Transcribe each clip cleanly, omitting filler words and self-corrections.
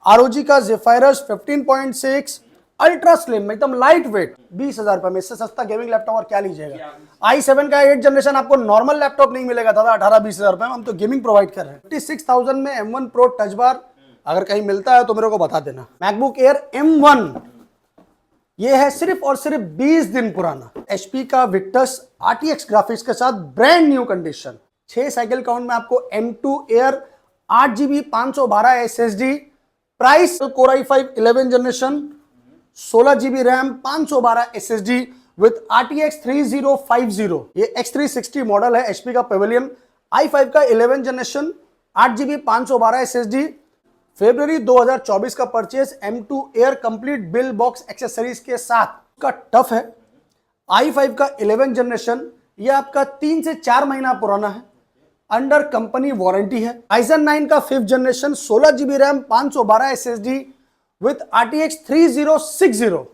ROG का Zephyrus 15.6 ultra slim एकदम light weight 20,000 रुपए में। इससे सस्ता गेमिंग लैपटॉप और क्या लीजिएगा। i7 का 8 जनरेशन आपको नॉर्मल लैपटॉप नहीं मिलेगा दादा 18-20,000 रुपए में। हम तो गेमिंग प्रोवाइड कर रहे हैं। 56,000 में M1 Pro टच बार अगर कहीं मिलता है तो मेरे को बता देना। मैकबुक एयर M1 ये है सिर्फ और सिर्फ 20 दिन पुराना। HP का Victus RTX ग्राफिक्स के साथ brand new condition. 6 cycle count में आपको M2 Air 8GB 512 SSD price Core i5 11 generation 16GB RAM 512 SSD with RTX 3050। ये X360 मॉडल है HP का पेविलियन। i5 का 11 जनरेशन 8GB 512 SSD। फरवरी 2024 का purchase M2 Air complete bill box accessories के साथ का टफ है। i5 का 11 जनरेशन ये आपका 3 से 4 महीना पुराना है, अंडर कंपनी वारंटी है। Ryzen 9 का 5th generation 16GB RAM 512 SSD with RTX 3060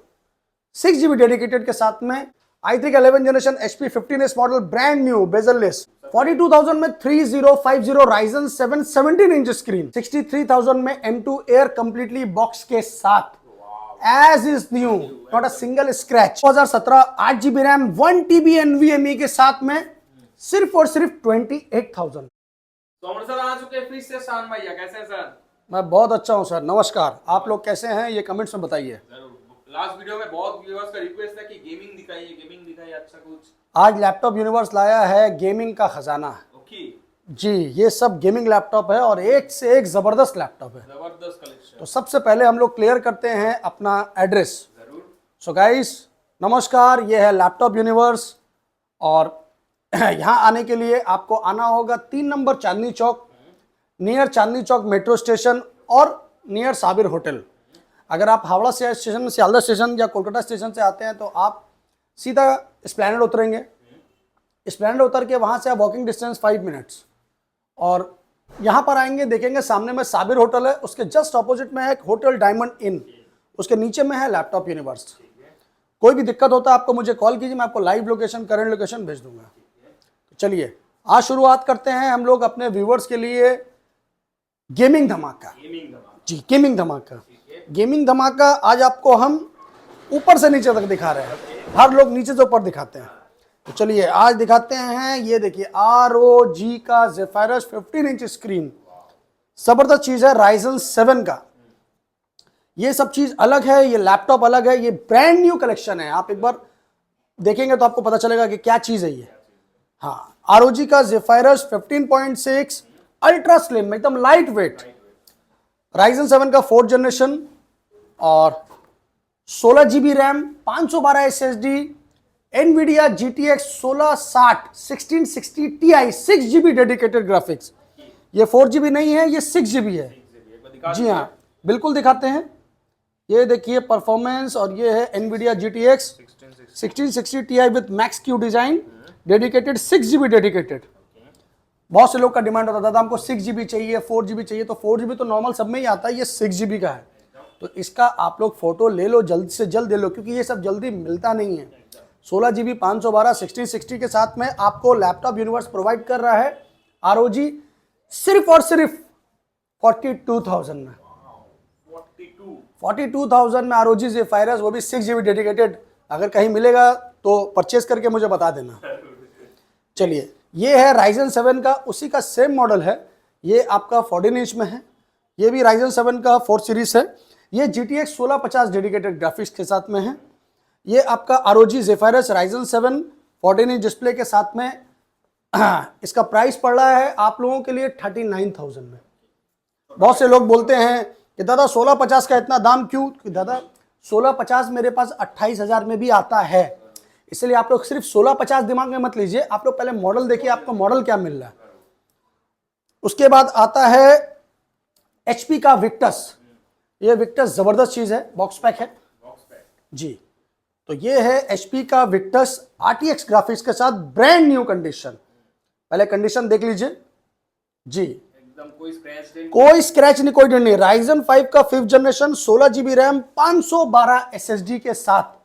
6GB dedicated के साथ में। i3 का 11 generation HP 15S model brand new bezel-less 42,000 में 3050 Ryzen 7 17 इंच स्क्रीन। 63,000 में M2 Air कंप्लीटली बॉक्स के साथ as is new not a single scratch. 2017 8GB RAM 1TB NVMe के साथ में सिर्फ और सिर्फ 28,000। सर आ चुके फिर से शान भैया, कैसे हैं सर? मैं बहुत अच्छा हूं सर, नमस्कार। आप लोग कैसे हैं ये कमेंट्स में बताइए। लास्ट वीडियो में बहुत व्यूअर्स का रिक्वेस्ट है कि गेमिंग दिखाइए अच्छा कुछ। आज लैपटॉप यूनिवर्स लाया है गेमिंग का खजाना। ओके जी, ये सब गेमिंग लैपटॉप है और एक से एक जबरदस्त लैपटॉप है। जबरदस्त कलेक्शन। तो सबसे पहले हम लोग क्लियर करते हैं अपना एड्रेस। सो गाइस नमस्कार, ये है लैपटॉप यूनिवर्स और यहाँ आने के लिए आपको आना होगा 3 number Chandni Chowk, near Chandni Chowk metro station और नियर साबिर होटल। अगर आप हावड़ा से स्टेशन, सियालदह स्टेशन या कोलकाता स्टेशन से आते हैं तो आप सीधा एस्प्लैनेड उतरेंगे। एस्प्लैनेड उतर के वहाँ से आप वॉकिंग डिस्टेंस 5 मिनट्स और यहाँ पर आएंगे, देखेंगे सामने में साबिर होटल है, उसके जस्ट ऑपोजिट में है एक होटल डायमंड इन, उसके नीचे में है लैपटॉप यूनिवर्स। कोई भी दिक्कत होता है आपको मुझे कॉल कीजिए, मैं आपको लाइव लोकेशन, करंट लोकेशन भेज दूंगा। तो चलिए आज शुरुआत करते हैं हम लोग अपने व्यूवर्स के लिए गेमिंग धमाका। जी, गेमिंग धमाका। गेमिंग धमाका आज आपको हम ऊपर से नीचे तक दिखा रहे हैं, हर लोग नीचे से ऊपर दिखाते हैं। तो चलिए आज दिखाते हैं, ये देखिए ROG का Zephyrus 15 इंच स्क्रीन, जबरदस्त चीज है। Ryzen 7 का ये सब चीज अलग है, ये लैपटॉप अलग है, ये ब्रांड न्यू कलेक्शन है। आप एक बार देखेंगे तो आपको पता चलेगा कि क्या चीज है ये। हाँ, ROG का Zephyrus 15.6 अल्ट्रा स्लिम एकदम लाइट वेट, Ryzen 7 का 4th जनरेशन और 16GB RAM 512 SSD, NVIDIA GTX 1660 1660 Ti 6GB dedicated graphics. ये 4GB नहीं है, ये 6GB है। जी हाँ, बिल्कुल दिखाते हैं। ये देखिए परफॉर्मेंस और ये है NVIDIA GTX 1660 Ti with max Q design dedicated 6GB dedicated. बहुत से लोग का डिमांड होता था हमको 6GB चाहिए, 4GB चाहिए। तो 4GB तो नॉर्मल सब में ही आता है, ये 6GB का है। तो इसका आप लोग फोटो ले लो, जल्द से जल्द ले लो, क्योंकि ये सब जल्दी मिलता नहीं है। 16GB 512 1660 के साथ में आपको लैपटॉप यूनिवर्स प्रोवाइड कर रहा है ROG सिर्फ और सिर्फ 42,000 में। 42,000 में ROG Zephyrus, वो भी 6GB डेडिकेटेड। अगर कहीं मिलेगा तो परचेज करके मुझे बता देना। चलिए, ये है Ryzen 7 का, उसी का सेम मॉडल है। ये आपका 14 इंच में है, ये भी Ryzen 7 का 4th सीरीज है। ये GTX 1650 डेडिकेटेड ग्राफिक्स के साथ में है। ये आपका ROG Zephyrus Ryzen 7 14 inch display के साथ में। इसका प्राइस पड़ रहा है आप लोगों के लिए 39,000 में। बहुत से लोग बोलते हैं कि दादा 1650 का इतना दाम क्यों? कि दादा 1650 मेरे पास 28,000 में भी आता है, इसलिए आप लोग सिर्फ 1650 दिमाग में मत लीजिए। आप लोग पहले मॉडल देखिए, आपको मॉडल क्या मिल रहा है। उसके बाद आता है HP का Victus। ये Victus जबरदस्त चीज है, बॉक्स पैक है जी। तो ये है HP का Victus RTX ग्राफिक्स के साथ ब्रांड न्यू कंडीशन। पहले कंडीशन देख लीजिए जी, एकदम कोई स्क्रैच नहीं, कोई डेंट नहीं। Ryzen 5 का 5th generation 16GB RAM 512 SSD के साथ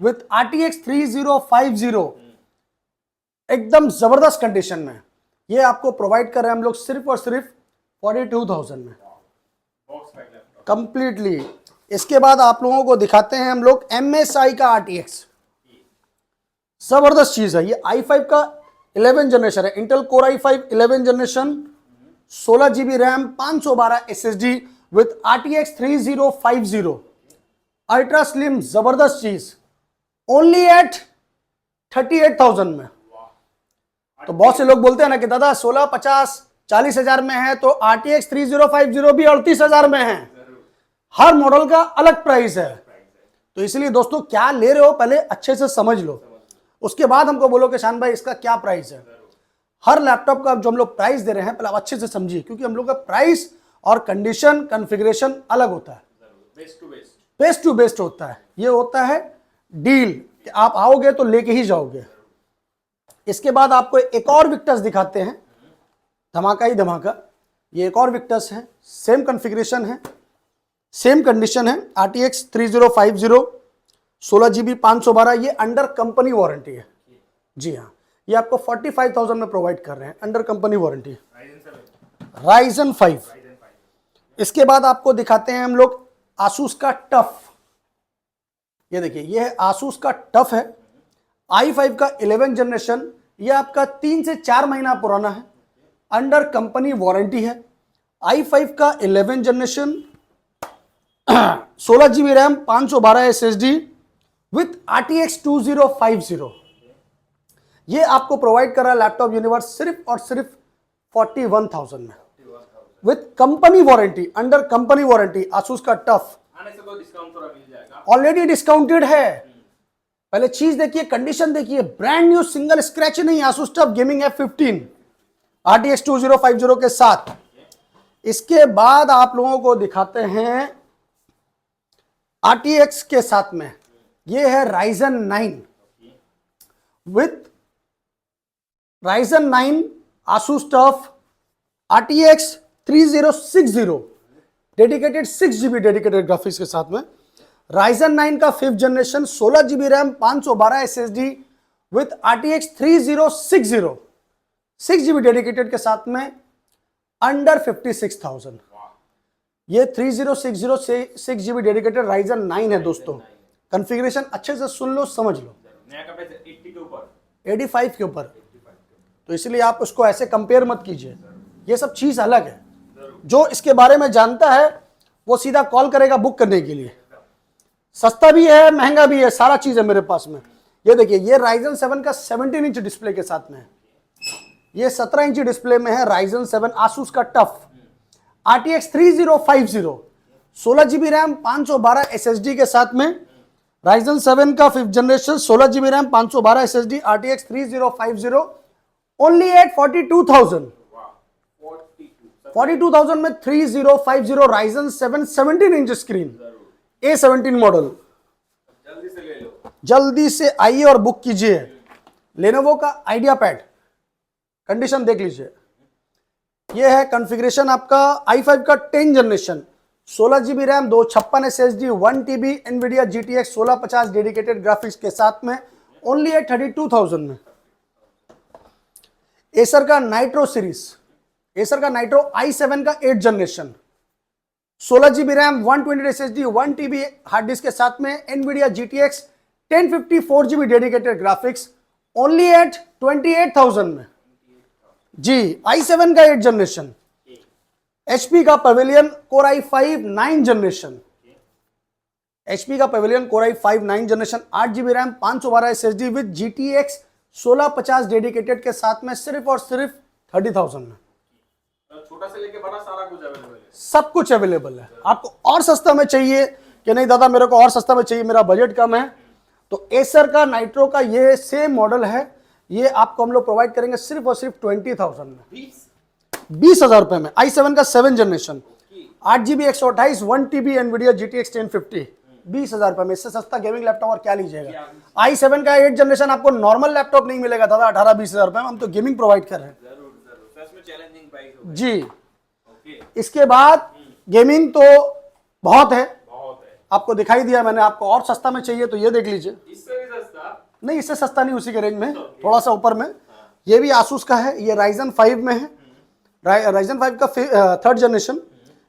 विथ RTX 3050 एकदम जबरदस्त कंडीशन में ये आपको प्रोवाइड कर रहे हैं हम लोग सिर्फ और सिर्फ 42,000 में। कंप्लीटली। इसके बाद आप लोगों को दिखाते हैं हम लोग MSI का RTX, जबरदस्त चीज है। ये i5 का 11 जनरेशन है, Intel core i5 11 generation, 16 GB RAM, 512 SSD with RTX 3050, ultra slim, जबरदस्त चीज, ओनली एट 38,000 में। तो बहुत से लोग बोलते हैं ना कि दादा 16, 50, 40 हजार में है, तो RTX 3050 भी 38,000 में है। हर मॉडल का अलग प्राइस है, तो इसलिए दोस्तों क्या ले रहे हो पहले अच्छे से समझ लो, उसके बाद हमको बोलो कि शान भाई इसका क्या प्राइस है। हर लैपटॉप का जो हम लोग प्राइस दे रहे हैं पहले आप अच्छे से समझिए, क्योंकि हम लोग का प्राइस और कंडीशन कॉन्फ़िगरेशन अलग होता है, बेस्ट टू बेस्ट होता है। ये होता है डील कि आप आओगे तो लेके ही जाओगे। इसके बाद आपको एक और विक्टस दिखाते हैं, धमाका ही धमाका। ये एक और विक्टस है, सेम कॉन्फ़िगरेशन है, सेम कंडीशन है, RTX 3050, 16 GB 512। ये अंडर कंपनी वारंटी है। जी हाँ, ये आपको 45,000 में प्रोवाइड कर रहे हैं अंडर कंपनी वारंटी, Ryzen 5। इसके बाद आपको दिखाते हैं हम लोग Asus का टफ। ये देखिए, ये है Asus का टफ है, i5 का 11 जनरेशन। ये आपका 3 से 4 महीना पुराना है, अंडर कंपनी वारंटी है। i5 का 11 generation, 16 GB RAM, 512 SSD with RTX 2050। ये आपको प्रोवाइड कर रहा है लैपटॉप यूनिवर्स सिर्फ और सिर्फ 41,000 में with company warranty, under company warranty. Asus का टफ आने से तो डिस्काउंट थोड़ा मिल जाएगा, ऑलरेडी डिस्काउंटेड है। पहले चीज देखिए, कंडीशन देखिए, ब्रांड न्यू, सिंगल स्क्रैच नहीं। Asus TUF gaming F15 RTX 2050 के साथ। इसके बाद आप लोगों को दिखाते हैं RTX के साथ में, ये है Ryzen 9 with Ryzen 9 Asus tough RTX 3060 dedicated 6 GB dedicated graphics के साथ में। Ryzen 9 का 5th generation, 16 GB RAM, 512 SSD with RTX 3060, 6 GB dedicated के साथ में, अंडर 56,000। ये 3060 से 6 GB डेडिकेटेड Ryzen 9 है दोस्तों। कॉन्फ़िगरेशन अच्छे से सुन लो, समझ लो। नया का प्राइस 80 के ऊपर, 85 के ऊपर, तो इसलिए आप उसको ऐसे कंपेयर मत कीजिए, ये सब चीज अलग है। जो इसके बारे में जानता है वो सीधा कॉल करेगा बुक करने के लिए। सस्ता भी है, महंगा भी है, सारा चीज है मेरे पास में। ये देखिए, ये Ryzen 7 का 17 इंच डिस्प्ले के साथ में है, ये 17 इंच डिस्प्ले में है Ryzen 7 Asus का TUF RTX 3050, 16 GB RAM, 512 SSD के साथ में। Ryzen 7 का 5th generation, 16 GB RAM, 512 SSD, RTX 3050, only at 42,000। 42,000 में 3050 Ryzen 7 17 inch screen, A17 model. जल्दी से ले लो, जल्दी से आइए और बुक कीजिए। Lenovo का आइडिया पैड, कंडीशन देख लीजिए। यह है कॉन्फ़िगरेशन आपका i5 का 10 generation, 16 GB RAM, 256 SSD, 1 TB NVIDIA GTX 1650 dedicated graphics के साथ में, ओनली एट 32,000 में। एसर का नाइट्रो सीरीज, एसर का नाइट्रो i7 का 8 generation, 16 GB RAM, 128 SSD, 1 TB hard disk के साथ में, NVIDIA GTX 1050 4 GB dedicated graphics, only at 28,000 में। जी, i7 का 8 जनरेशन, HP का Pavilion core i5 9 generation, HP का Pavilion core i5 9 generation, 8 GB RAM, 512 SSD with GTX 1650 dedicated के साथ में, सिर्फ और सिर्फ 30,000 में। छोटा से लेके बड़ा सारा कुछ अवेलेबल है, सब कुछ अवेलेबल है। आपको और सस्ता में चाहिए कि नहीं दादा मेरे को और सस्ता में चाहिए, मेरा बजट कम है, तो एसर का नाइट्रो का ये सेम मॉडल है, ये आपको हम लोग प्रोवाइड करेंगे सिर्फ और सिर्फ 20,000 में, 20,000 रुपए में। i7 का 7 generation, 8 GB 128, 1 TB NVIDIA GTX 1050, 20,000 रुपए में। इससे सस्ता गेमिंग लैपटॉप और क्या लीजिएगा। i7 का 8 जनरेशन आपको नॉर्मल लैपटॉप नहीं मिलेगा दादा 18-20,000 रुपए में, हम तो गेमिंग प्रोवाइड कर रहे हैं। सच में चैलेंजिंग प्राइस होगा जी। इसके बाद गेमिंग तो बहुत है, आपको दिखाई दिया मैंने। आपको और सस्ता में चाहिए तो ये देख लीजिए, इससे भी सस्ता नहीं इससे सस्ता नहीं, उसी के रेंज में थोड़ा सा ऊपर में। ये भी Asus का है, ये Ryzen 5 में है, Ryzen 5 का 3rd जनरेशन,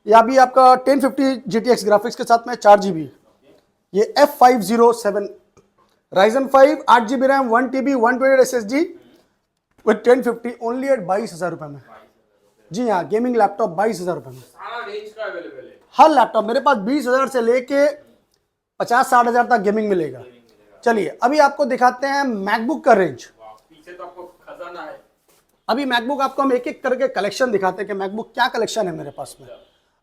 ये अभी आपका 1050 GTX ग्राफिक्स के साथ में 4 GB। ये F507 Ryzen 5 8 GB RAM 1 TB 128 SSD with 1050 only at 22,000 रुपए में। जी हाँ, गेमिंग लैपटॉप 22,000 रुपए में। सारा रेंज का अवेलेबल है। हर लैपटॉप मेरे पास 20,000 से लेके 50-60,000 तक गेमिंग मिलेगा। चलिए अभी आपको दिखाते हैं मैकबुक का रेंज। पीछे तो आपको खजाना है। अभी मैकबुक आपको हम एक एक करके कलेक्शन दिखाते हैं कि मैकबुक क्या कलेक्शन है मेरे पास में।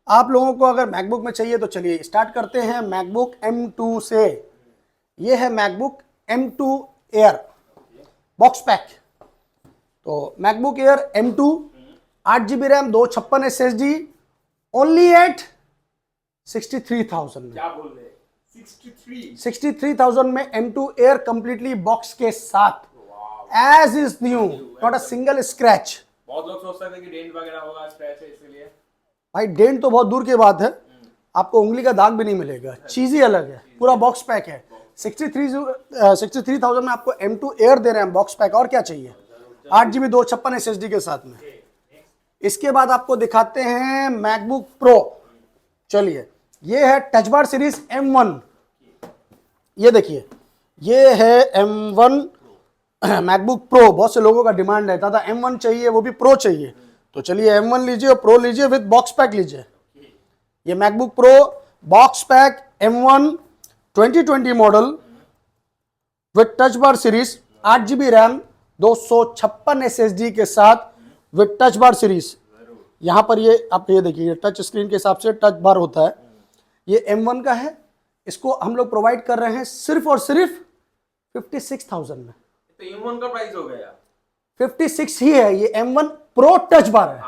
आप लोगों को अगर मैकबुक में चाहिए तो चलिए स्टार्ट करते हैं मैकबुक M2 से। ये है MacBook M2 Air box pack. तो MacBook Air M2 8 GB RAM 256 SSD only at 63,000 में। क्या बोल रहे हैं? 63,000 में M2 एयर कंप्लीटली बॉक्स के साथ as is new, not a single scratch. बहुत लोग सोचते हैं कि डेंट वगैरह होगा, स्क्रैच है इसलिए। भाई डेंट तो बहुत दूर की बात है, आपको उंगली का दाग भी नहीं मिलेगा। चीज ही अलग है, पूरा बॉक्स पैक है। 63,000 में आपको M2 एयर दे रहे हैं बॉक्स पैक, और क्या चाहिए। 8 GB 256 SSD के साथ में। इसके बाद आपको दिखाते हैं मैकबुक प्रो। चलिए ये है टच बार सीरीज M1। ये देखिए ये है M1 मैकबुक प्रो। बहुत से लोगों का डिमांड है दादा M1 चाहिए, वो भी प्रो चाहिए। तो चलिए M1 लीजिए और प्रो लीजिए विद बॉक्स पैक लीजिए। ये MacBook pro box pack M1 2020 model with touch bar series 8 GB RAM 256 SSD के साथ विद टच बार सीरीज। यहाँ पर ये आप ये देखिए टच स्क्रीन के हिसाब से टच बार होता है। ये M1 का है, इसको हम लोग प्रोवाइड कर रहे हैं सिर्फ और सिर्फ 56,000 में। तो M1 का प्राइस हो गया 56 ही है। ये M1 प्रो टच बार है।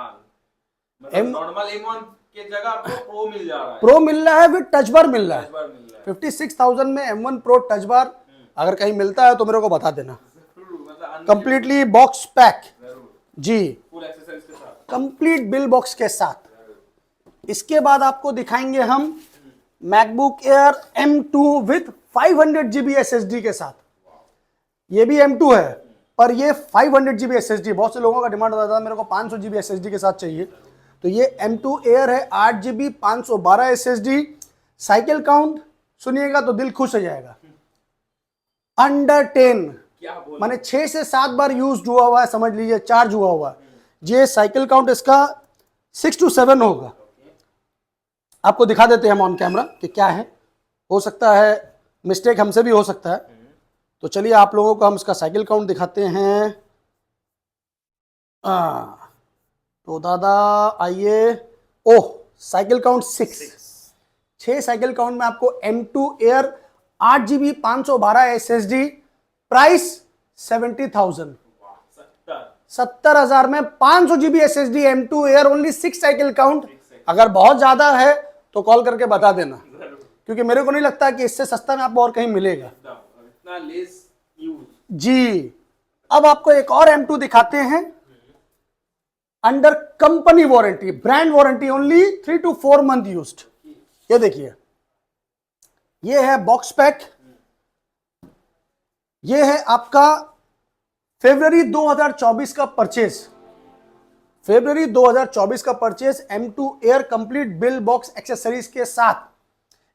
मतलब नॉर्मल M1 के जगह आपको प्रो मिल जा रहा है। प्रो मिल रहा है विद टच बार मिल रहा है। टच बार मिल रहा है। 56,000 में M1 प्रो टच बार अगर कहीं मिलता है तो मेरे को बता देना। मतलब कंप्लीटली बॉक्स पैक जी, फुल एक्सेसरीज के साथ, कंप्लीट बिल बॉक्स के साथ। इसके बाद आपको दिखाएंगे हम MacBook Air M2 with 500 GB SSD के साथ। ये भी M2 है पर ये 500 GB SSD। बहुत से लोगों का डिमांड होता था मेरे को 500 GB SSD के साथ चाहिए, तो ये M2 एयर है 8 GB 512 SSD। साइकिल काउंट सुनिएगा तो दिल खुश हो जाएगा, अंडर 10। क्या बोल माने 6 से 7 बार यूज हुआ हुआ है, समझ लीजिए चार्ज हुआ हुआ है। ये साइकिल काउंट इसका 6 to 7 होगा। आपको दिखा देते हैं हम ऑन कैमरा कि क्या है। हो सकता है मिस्टेक हमसे भी हो सकता है, तो चलिए आप लोगों को हम इसका साइकिल काउंट दिखाते हैं। तो दादा आइए, ओह साइकिल काउंट 6 साइकिल काउंट में आपको M2 air 8 GB 512 SSD price 70,000। 70,000 में 500 GB SSD M2 air only 6 cycle count. अगर बहुत ज्यादा है तो कॉल करके बता देना, क्योंकि मेरे को नहीं लगता कि इससे सस्ता में आपको और कहीं मिलेगा। इतना लेस यूज जी अब आपको एक और M2 दिखाते हैं under company warranty, brand warranty only 3 to 4 month used. ये देखिए ये है बॉक्स पैक। ये है आपका फरवरी 2024 का परचेज, फरवरी 2024 का purchase M2 air complete bill box accessories के साथ।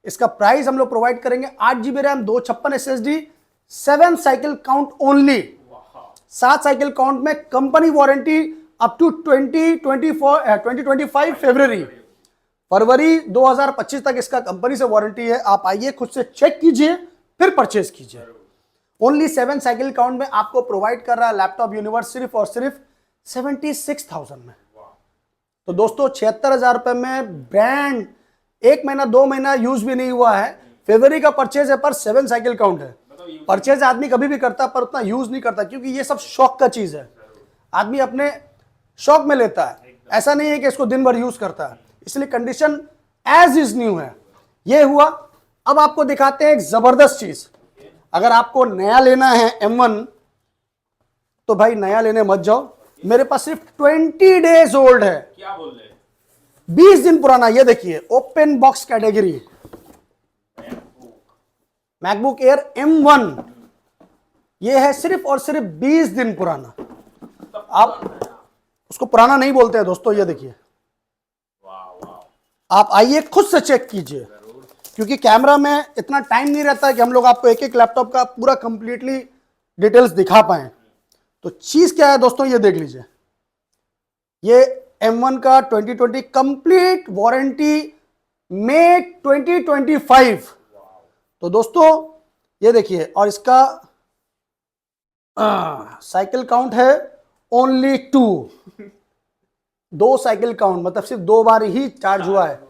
इसका प्राइस हम लोग प्रोवाइड करेंगे 8 GB RAM 256 SSD 7 cycle count only. 7 cycle count में कंपनी वारंटी अप टू 2025 फरवरी 2025 तक इसका कंपनी से वारंटी है। आप आइए खुद से चेक कीजिए फिर परचेज कीजिए। ओनली 7 साइकिल काउंट में आपको प्रोवाइड कर रहा है लैपटॉप यूनिवर्स सिर्फ और सिर्फ 76,000 में। तो दोस्तों 76,000 रुपए में ब्रांड 1 महीना 2 महीना यूज भी नहीं हुआ है। फरवरी का परचेज है पर 7 साइकिल काउंट है। परचेज आदमी कभी भी करता पर उतना यूज नहीं करता, क्योंकि ये सब शौक का चीज है। आदमी अपने शौक में लेता है, ऐसा नहीं है कि इसको दिन भर यूज करता है। इसलिए कंडीशन एज इज न्यू है। ये हुआ। अब आपको दिखाते हैं एक जबरदस्त चीज। अगर आपको नया लेना है M1 तो भाई नया लेने मत जाओ, मेरे पास सिर्फ 20 डेज ओल्ड है। क्या बोल रहे हैं? 20 दिन पुराना। ये देखिए open box category MacBook air M1। ये है सिर्फ और सिर्फ 20 दिन पुराना। आप उसको पुराना नहीं बोलते हैं दोस्तों। ये देखिए आप आइए खुद से चेक कीजिए, क्योंकि कैमरा में इतना टाइम नहीं रहता कि हम लोग आपको एक एक लैपटॉप का पूरा कंप्लीटली डिटेल्स दिखा पाए। तो चीज क्या है दोस्तों, ये देख लीजिए, ये M1 का 2020 कंप्लीट वारंटी मई 2025। तो दोस्तों ये देखिए, और इसका साइकिल काउंट है ओनली 2 साइकिल काउंट, मतलब सिर्फ 2 बार ही चार्ज हुआ है।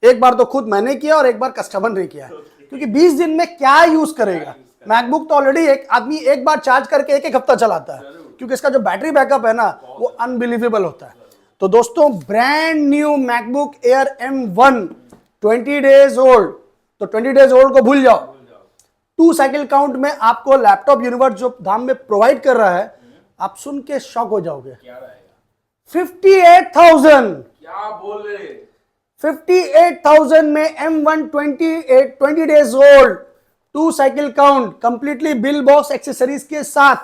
एक बार तो खुद मैंने किया और एक बार कस्टमर ने किया, क्योंकि 20 दिन में क्या यूज करेगा। मैकबुक तो ऑलरेडी एक आदमी एक बार चार्ज करके एक हफ्ता चलाता है, क्योंकि इसका जो बैटरी बैकअप है ना वो अनबिलीवेबल होता है। तो दोस्तों brand new MacBook air M1 20 days old, तो 20 डेज ओल्ड को भूल जाओ। 2 साइकिल काउंट में आपको लैपटॉप यूनिवर्स जो दाम में प्रोवाइड कर रहा है, आप सुन के शॉक हो जाओगे। 58,000, क्या बोल रहे, 58,000 में M1 20 days old, 2 cycle count, completely bill box accessories के साथ,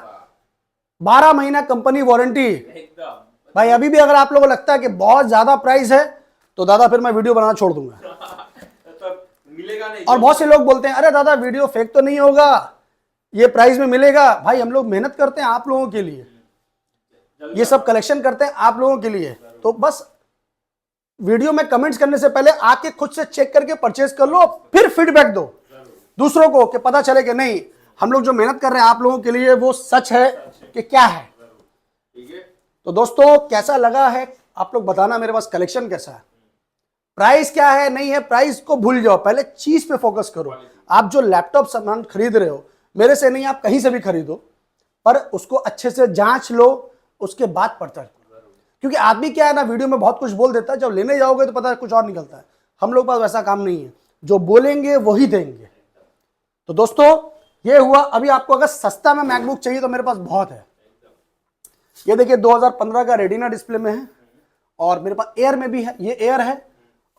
12 महीना कंपनी वारंटी। एकदम भाई अभी भी अगर आप लोगों को लगता है कि बहुत ज्यादा प्राइस है तो दादा फिर मैं वीडियो बनाना छोड़ दूंगा। तो मिलेगा नहीं। और बहुत से लोग बोलते हैं अरे दादा वीडियो फेक तो नहीं होगा, ये प्राइस में मिलेगा। भाई हम लोग मेहनत करते हैं आप लोगों के लिए, ये सब कलेक्शन करते हैं आप लोगों के लिए। तो बस वीडियो में कमेंट्स करने से पहले आके खुद से चेक करके परचेज कर लो, फिर फीडबैक दो दूसरों को कि पता चले कि नहीं हम लोग जो मेहनत कर रहे हैं आप लोगों के लिए वो सच है कि क्या है। ठीक है, तो दोस्तों कैसा लगा है आप लोग बताना, मेरे पास कलेक्शन कैसा है, प्राइस क्या है नहीं है, प्राइस को भूल जाओ, पहले चीज पे फोकस करो। आप जो लैपटॉप सामान खरीद रहे हो मेरे से नहीं, आप कहीं से भी खरीदो, पर उसको अच्छे से जांच लो, उसके बाद पड़ता है। क्योंकि आदमी क्या है ना, वीडियो में बहुत कुछ बोल देता है, जब लेने जाओगे तो पता है कुछ और निकलता है। हम लोग पास वैसा काम नहीं है, जो बोलेंगे वही देंगे। तो दोस्तों ये हुआ। अभी आपको अगर सस्ता में मैकबुक चाहिए तो मेरे पास बहुत है। ये देखिए 2015 का रेटिना डिस्प्ले में है, और मेरे पास एयर में भी है, ये एयर है,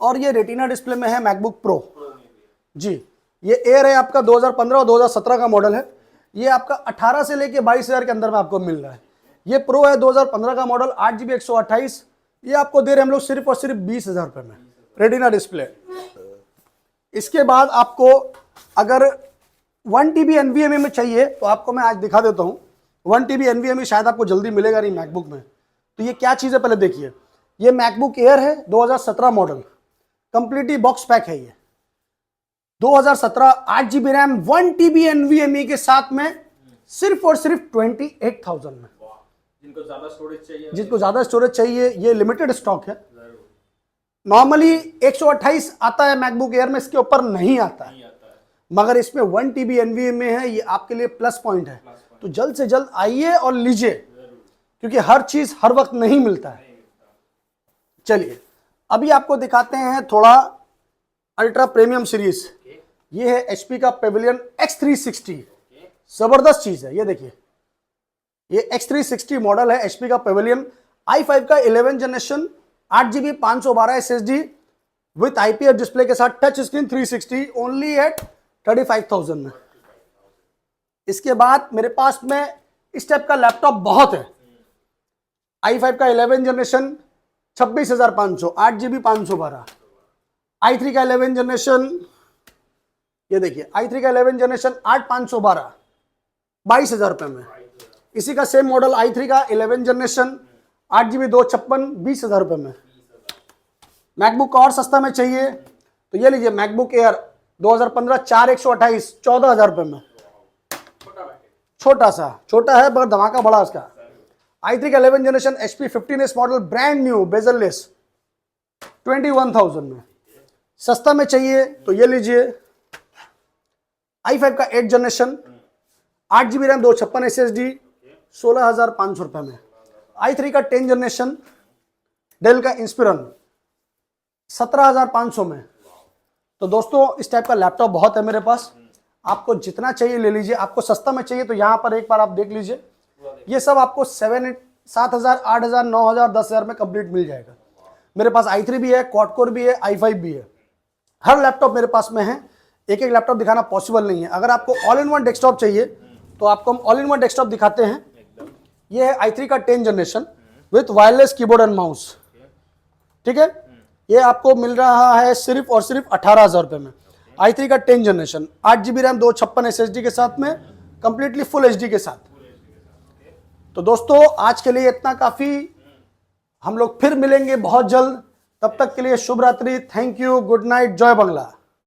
और ये रेटिना डिस्प्ले में है मैकबुक प्रो जी। ये एयर है आपका 2015 और 2017 का मॉडल है। ये आपका 18 से लेके 22,000 के अंदर में आपको मिल रहा है। ये प्रो है 2015 का मॉडल, 8GB 128, ये आपको दे रहे हैं हम लोग सिर्फ और सिर्फ 20,000 रुपये में, रेटिना डिस्प्ले। इसके बाद आपको अगर 1TB NVMe में चाहिए तो आपको मैं आज दिखा देता हूँ। 1TB NVMe शायद आपको जल्दी मिलेगा नहीं मैकबुक में। तो ये क्या चीज़ है पहले देखिए, ये मैकबुक एयर है 2017 मॉडल, कंप्लीटली बॉक्स पैक है। ये 2017 8GB रैम 1TB NVMe के साथ में सिर्फ और सिर्फ 28,000 में। जिनको ज्यादा स्टोरेज चाहिए, जिसको ज्यादा स्टोरेज चाहिए, ये लिमिटेड स्टॉक है। नॉर्मली 128 आता है मैकबुक एयर में, इसके ऊपर नहीं आता है, मगर इसमें 1TB NVMe है, ये आपके लिए प्लस पॉइंट है। तो जल्द से जल्द आइए और लीजिए, क्योंकि हर चीज हर वक्त नहीं मिलता है। चलिए अभी आपको दिखाते हैं थोड़ा अल्ट्रा प्रीमियम सीरीज। ये है HP का पेविलियन X360, जबरदस्त चीज है। ये देखिए ये X360 मॉडल है HP का पेविलियन, i5 का 11 generation, 8GB 512 SSD with IPS display के साथ, टच स्क्रीन 360, ओनली एट 35,000 में। इसके बाद मेरे पास में इस टाइप का लैपटॉप बहुत है। i5 का 11 जनरेशन 26,500, 8GB 512, i3 का 11 जनरेशन, ये देखिए i3 का 11 जनरेशन 8,512, 22,000 रुपये में। इसी का सेम मॉडल i3 का 11 जनरेशन 8GB 256, 20,000 रुपये में। मैकबुक का और सस्ता में चाहिए तो ये लीजिए मैकबुक एयर 2015 4128, 14,000 रुपये में। छोटा है पर धमाका बड़ा इसका। i3 का 11 generation HP 15S model, brand new bezel-less, 21,000 में। सस्ता में चाहिए तो ये लीजिए i5 का 8 जनरेशन, 8GB रैम 256 SSD, 16,500 रुपये में। i3 का 10 जनरेशन डेल का इंस्पिरन 17,500 में। तो दोस्तों इस टाइप का लैपटॉप बहुत है मेरे पास, आपको जितना चाहिए ले लीजिए। आपको सस्ता में चाहिए तो यहाँ पर एक बार आप देख लीजिए, ये सब आपको 7,000, 8,000, 9,000, 10,000 में कंप्लीट मिल जाएगा। मेरे पास i3 भी है, क्वाड कोर भी है, i5 भी है, हर लैपटॉप मेरे पास में है। एक एक लैपटॉप दिखाना पॉसिबल नहीं है। अगर आपको ऑल इन वन डेस्कटॉप चाहिए तो आपको हम ऑल इन वन डेस्कटॉप दिखाते हैं। ये है i3 का 10 generation with wireless keyboard and mouse, ठीक है। ये आपको मिल रहा है सिर्फ और सिर्फ 18,000 रुपये में। i3 का 10 जनरेशन, 8 GB रैम, 256 SSD के साथ में, कंप्लीटली फुल HD के साथ। तो दोस्तों आज के लिए इतना काफ़ी, हम लोग फिर मिलेंगे बहुत जल्द, तब तक के लिए शुभ रात्रि, थैंक यू, गुड नाइट, जय बंगला।